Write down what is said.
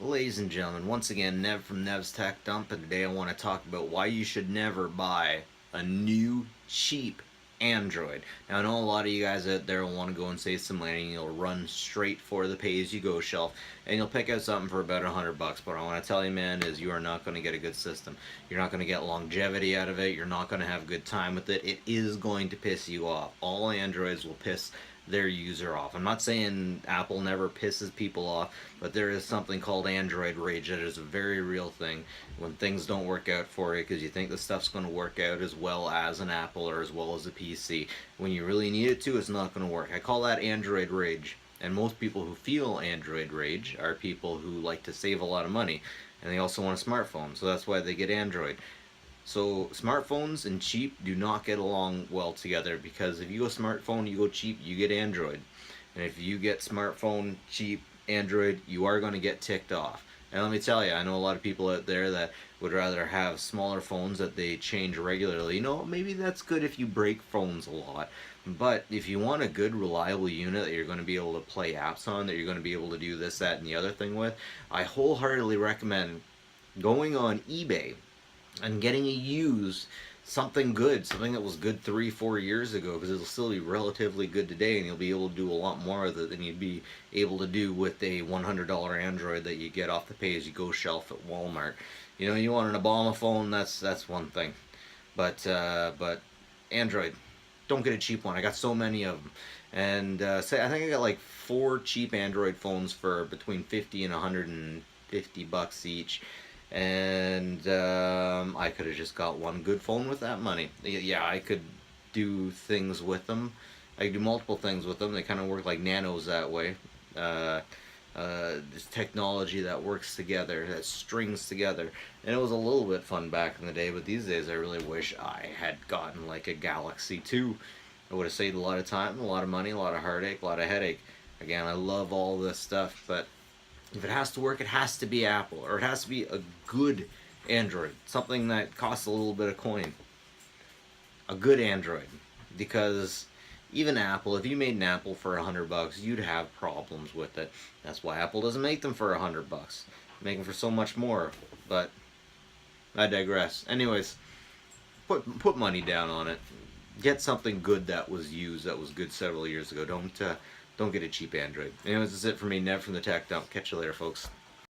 Ladies and gentlemen, once again, Nev from Nev's Tech Dump, and today I want to talk about why you should never buy a new, cheap Android. Now, I know a lot of you guys out there will want to go and save some money, and you'll run straight for the pay-as-you-go shelf, and you'll pick out something for about $100. But what I want to tell you, man, is you are not going to get a good system. You're not going to get longevity out of it. You're not going to have a good time with it. It is going to piss you off. All Androids will piss their user off. I'm not saying Apple never pisses people off, but there is something called Android rage that is a very real thing when things don't work out for you because you think the stuff's going to work out as well as an Apple or as well as a PC. When you really need it to, it's not going to work. I call that Android rage. And most people who feel Android rage are people who like to save a lot of money, and they also want a smartphone, so that's why they get Android. So smartphones and cheap do not get along well together, because if you go smartphone, you go cheap, you get Android. And if you get smartphone, cheap, Android, you are going to get ticked off. And let me tell you, I know a lot of people out there that would rather have smaller phones that they change regularly. You know, maybe that's good if you break phones a lot. But if you want a good, reliable unit that you're going to be able to play apps on, that you're going to be able to do this, that, and the other thing with, I wholeheartedly recommend going on eBay and getting a used something good, something that was good 3-4 years ago, because it'll still be relatively good today, and you'll be able to do a lot more with it than you'd be able to do with a $100 Android that you get off the pay-as-you-go shelf at Walmart. You know, you want an Obama phone, that's one thing, but Android, don't get a cheap one. I got so many of them, and say I think I got like 4 cheap Android phones for between 50 and $150 each, and I could have just got one good phone with that money. Yeah, I could do things with them. I could do multiple things with them. They kind of work like nanos that way. This technology that works together, that strings together. And it was a little bit fun back in the day, but these days I really wish I had gotten like a Galaxy 2. I would have saved a lot of time, a lot of money, a lot of heartache, a lot of headache. Again, I love all this stuff, but if it has to work, it has to be Apple, or it has to be a good Android, something that costs a little bit of coin. A good Android, because even Apple, if you made an Apple for $100, you'd have problems with it. That's why Apple doesn't make them for $100. They make them for so much more. But I digress. Anyways, put money down on it. Get something good that was used, that was good several years ago. Don't get a cheap Android. Anyways, that's it for me, Nev from the Tech Dump. Catch you later, folks.